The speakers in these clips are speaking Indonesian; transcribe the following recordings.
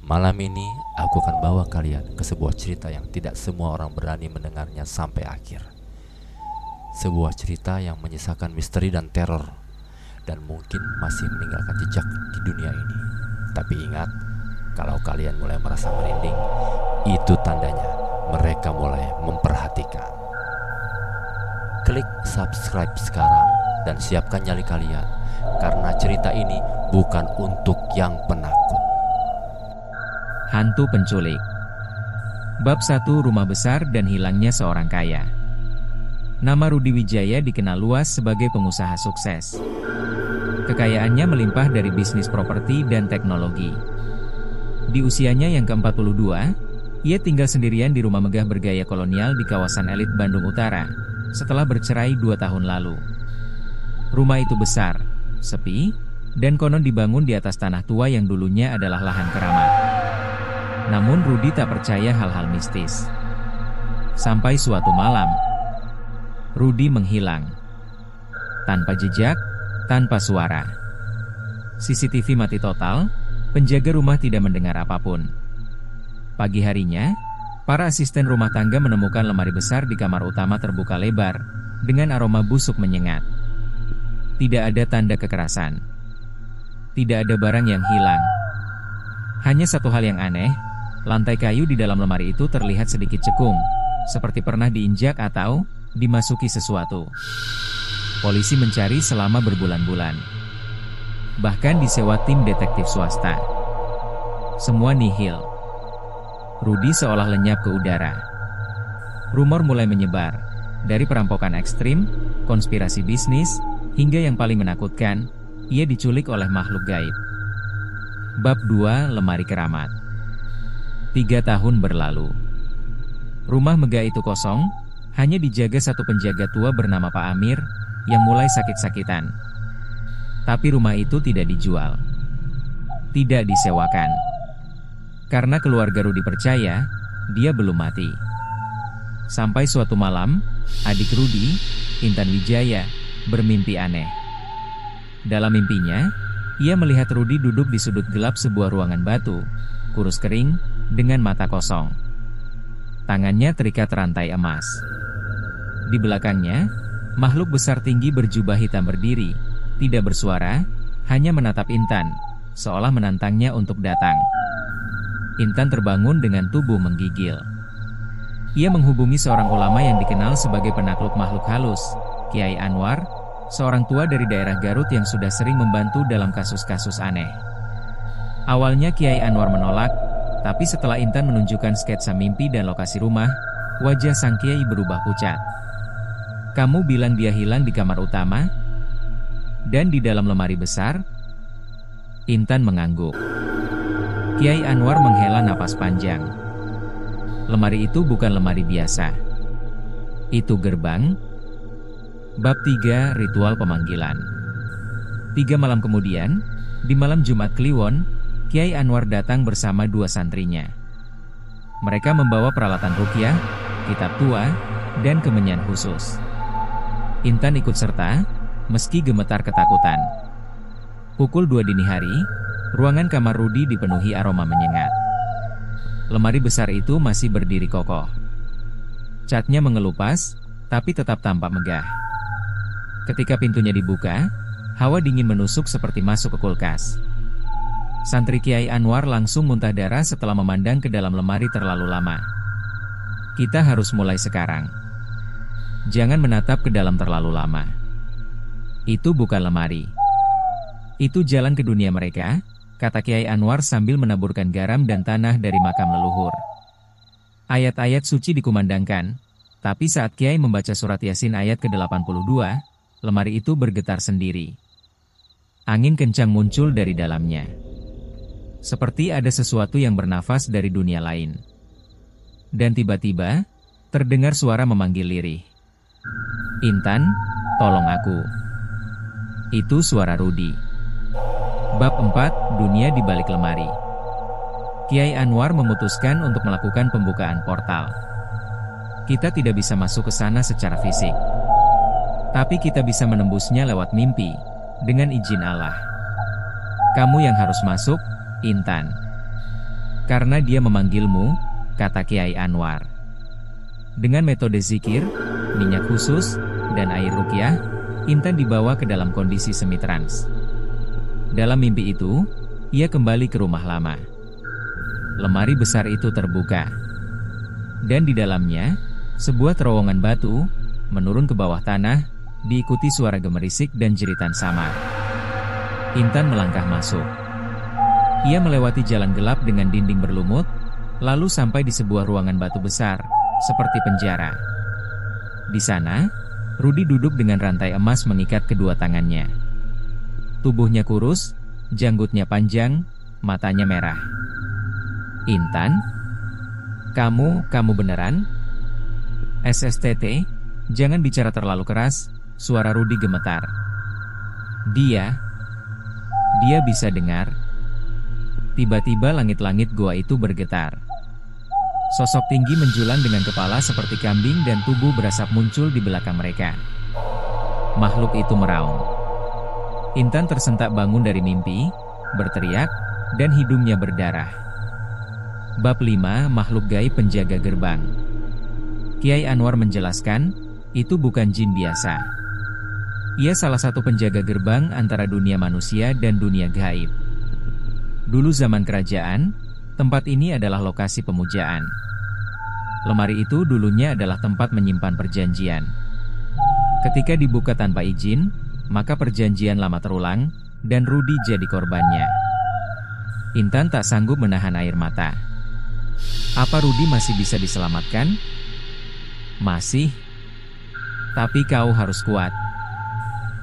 Malam ini aku akan bawa kalian ke sebuah cerita yang tidak semua orang berani mendengarnya sampai akhir. Sebuah cerita yang menyisakan misteri dan teror, dan mungkin masih meninggalkan jejak di dunia ini. Tapi ingat, kalau kalian mulai merasa merinding, itu tandanya mereka mulai memperhatikan. Klik subscribe sekarang dan siapkan nyali kalian, karena cerita ini bukan untuk yang penakut. Hantu penculik. Bab 1, Rumah Besar dan Hilangnya Seorang Kaya. Nama Rudi Wijaya dikenal luas sebagai pengusaha sukses. Kekayaannya melimpah dari bisnis properti dan teknologi. Di usianya yang ke-42, ia tinggal sendirian di rumah megah bergaya kolonial di kawasan elit Bandung Utara, setelah bercerai 2 tahun lalu. Rumah itu besar, sepi, dan konon dibangun di atas tanah tua yang dulunya adalah lahan keramat. Namun Rudi tak percaya hal-hal mistis. Sampai suatu malam, Rudi menghilang. Tanpa jejak, tanpa suara. CCTV mati total, penjaga rumah tidak mendengar apapun. Pagi harinya, para asisten rumah tangga menemukan lemari besar di kamar utama terbuka lebar, dengan aroma busuk menyengat. Tidak ada tanda kekerasan. Tidak ada barang yang hilang. Hanya satu hal yang aneh. Lantai kayu di dalam lemari itu terlihat sedikit cekung, seperti pernah diinjak atau dimasuki sesuatu. Polisi mencari selama berbulan-bulan. Bahkan disewa tim detektif swasta. Semua nihil. Rudi seolah lenyap ke udara. Rumor mulai menyebar, dari perampokan ekstrim, konspirasi bisnis, hingga yang paling menakutkan, ia diculik oleh makhluk gaib. Bab 2, Lemari Keramat. 3 tahun berlalu. Rumah megah itu kosong, hanya dijaga satu penjaga tua bernama Pak Amir, yang mulai sakit-sakitan. Tapi rumah itu tidak dijual. Tidak disewakan. Karena keluarga Rudi percaya, dia belum mati. Sampai suatu malam, adik Rudi, Intan Wijaya, bermimpi aneh. Dalam mimpinya, ia melihat Rudi duduk di sudut gelap sebuah ruangan batu, kurus kering, dengan mata kosong. Tangannya terikat rantai emas. Di belakangnya, makhluk besar tinggi berjubah hitam berdiri, tidak bersuara, hanya menatap Intan, seolah menantangnya untuk datang. Intan terbangun dengan tubuh menggigil. Ia menghubungi seorang ulama yang dikenal sebagai penakluk makhluk halus, Kiai Anwar, seorang tua dari daerah Garut yang sudah sering membantu dalam kasus-kasus aneh. Awalnya Kiai Anwar menolak, tapi setelah Intan menunjukkan sketsa mimpi dan lokasi rumah, wajah sang Kiai berubah pucat. "Kamu bilang dia hilang di kamar utama? Dan di dalam lemari besar?" Intan mengangguk. Kiai Anwar menghela napas panjang. "Lemari itu bukan lemari biasa. Itu gerbang." Bab 3, Ritual Pemanggilan. 3 malam kemudian, di malam Jumat Kliwon, Kiai Anwar datang bersama 2 santrinya. Mereka membawa peralatan ruqyah, kitab tua, dan kemenyan khusus. Intan ikut serta, meski gemetar ketakutan. Pukul 2 dini hari, ruangan kamar Rudi dipenuhi aroma menyengat. Lemari besar itu masih berdiri kokoh. Catnya mengelupas, tapi tetap tampak megah. Ketika pintunya dibuka, hawa dingin menusuk seperti masuk ke kulkas. Santri Kiai Anwar langsung muntah darah setelah memandang ke dalam lemari terlalu lama. "Kita harus mulai sekarang. Jangan menatap ke dalam terlalu lama. Itu bukan lemari. Itu jalan ke dunia mereka," kata Kiai Anwar sambil menaburkan garam dan tanah dari makam leluhur. Ayat-ayat suci dikumandangkan, tapi saat Kiai membaca surat Yasin ayat ke-82, lemari itu bergetar sendiri. Angin kencang muncul dari dalamnya. Seperti ada sesuatu yang bernafas dari dunia lain. Dan tiba-tiba, terdengar suara memanggil lirih. "Intan, tolong aku." Itu suara Rudi. Bab 4, Dunia di Balik Lemari. Kiai Anwar memutuskan untuk melakukan pembukaan portal. "Kita tidak bisa masuk ke sana secara fisik. Tapi kita bisa menembusnya lewat mimpi, dengan izin Allah. Kamu yang harus masuk, Intan." Karena dia memanggilmu, kata Kiai Anwar. Dengan metode zikir, minyak khusus, dan air ruqyah, Intan dibawa ke dalam kondisi semi-trans. Dalam mimpi itu, ia kembali ke rumah lama. Lemari besar itu terbuka. Dan di dalamnya, sebuah terowongan batu, menurun ke bawah tanah, diikuti suara gemerisik dan jeritan samar. Intan melangkah masuk. Ia melewati jalan gelap dengan dinding berlumut, lalu sampai di sebuah ruangan batu besar, seperti penjara. Di sana, Rudi duduk dengan rantai emas mengikat kedua tangannya. Tubuhnya kurus, janggutnya panjang, matanya merah. Intan? Kamu beneran? SSTT, jangan bicara terlalu keras, suara Rudi gemetar. Dia bisa dengar. Tiba-tiba langit-langit gua itu bergetar. Sosok tinggi menjulang dengan kepala seperti kambing dan tubuh berasap muncul di belakang mereka. Makhluk itu meraung. Intan tersentak bangun dari mimpi, berteriak, dan hidungnya berdarah. Bab 5 Makhluk Gaib Penjaga Gerbang. Kiai Anwar menjelaskan, itu bukan jin biasa. Ia salah satu penjaga gerbang antara dunia manusia dan dunia gaib. Dulu zaman kerajaan, tempat ini adalah lokasi pemujaan. Lemari itu dulunya adalah tempat menyimpan perjanjian. Ketika dibuka tanpa izin, maka perjanjian lama terulang, dan Rudi jadi korbannya. Intan tak sanggup menahan air mata. Apa Rudi masih bisa diselamatkan? Masih. Tapi kau harus kuat.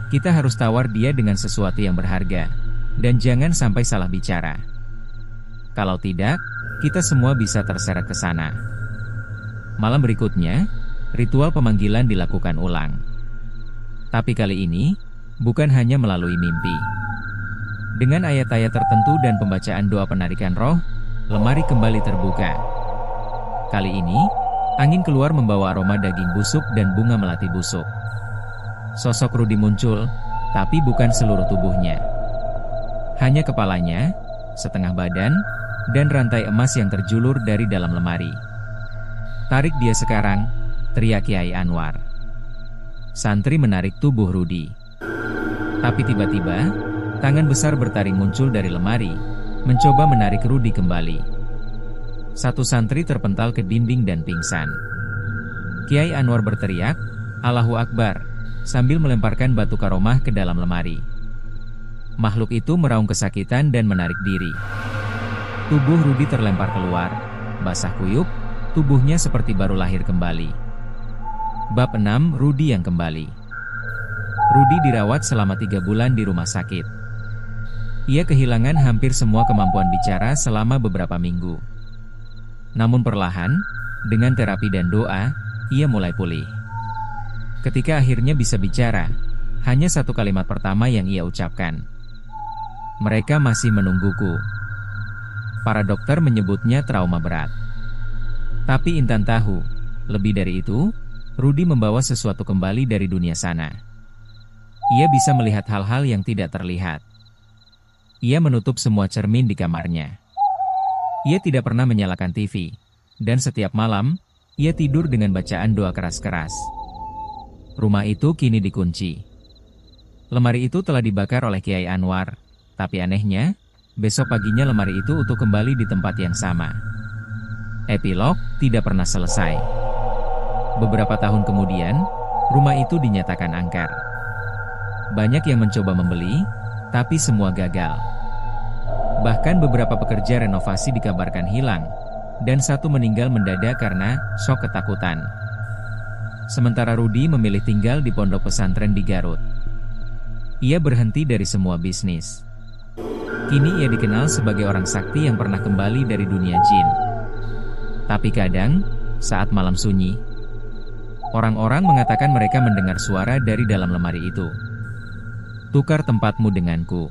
Kita harus tawar dia dengan sesuatu yang berharga. Dan jangan sampai salah bicara. Kalau tidak, kita semua bisa terseret ke sana. Malam berikutnya, ritual pemanggilan dilakukan ulang. Tapi kali ini, bukan hanya melalui mimpi. Dengan ayat-ayat tertentu dan pembacaan doa penarikan roh, lemari kembali terbuka. Kali ini, angin keluar membawa aroma daging busuk dan bunga melati busuk. Sosok Rudi muncul, tapi bukan seluruh tubuhnya. Hanya kepalanya, setengah badan, dan rantai emas yang terjulur dari dalam lemari. Tarik dia sekarang, teriak Kiai Anwar. Santri menarik tubuh Rudi. Tapi tiba-tiba, tangan besar bertaring muncul dari lemari, mencoba menarik Rudi kembali. Satu santri terpental ke dinding dan pingsan. Kiai Anwar berteriak, Allahu Akbar, sambil melemparkan batu karomah ke dalam lemari. Makhluk itu meraung kesakitan dan menarik diri. Tubuh Rudi terlempar keluar, basah kuyup, tubuhnya seperti baru lahir kembali. Bab 6 Rudi yang kembali. Rudi dirawat selama 3 bulan di rumah sakit. Ia kehilangan hampir semua kemampuan bicara selama beberapa minggu. Namun perlahan, dengan terapi dan doa, ia mulai pulih. Ketika akhirnya bisa bicara, hanya satu kalimat pertama yang ia ucapkan. Mereka masih menungguku. Para dokter menyebutnya trauma berat. Tapi Intan tahu, lebih dari itu, Rudi membawa sesuatu kembali dari dunia sana. Ia bisa melihat hal-hal yang tidak terlihat. Ia menutup semua cermin di kamarnya. Ia tidak pernah menyalakan TV, dan setiap malam, ia tidur dengan bacaan doa keras-keras. Rumah itu kini dikunci. Lemari itu telah dibakar oleh Kiai Anwar. Tapi anehnya, besok paginya lemari itu utuh kembali di tempat yang sama. Epilog tidak pernah selesai. Beberapa tahun kemudian, rumah itu dinyatakan angker. Banyak yang mencoba membeli, tapi semua gagal. Bahkan beberapa pekerja renovasi dikabarkan hilang, dan satu meninggal mendadak karena shock ketakutan. Sementara Rudi memilih tinggal di pondok pesantren di Garut. Ia berhenti dari semua bisnis. Kini ia dikenal sebagai orang sakti yang pernah kembali dari dunia jin. Tapi kadang, saat malam sunyi, orang-orang mengatakan mereka mendengar suara dari dalam lemari itu. Tukar tempatmu denganku.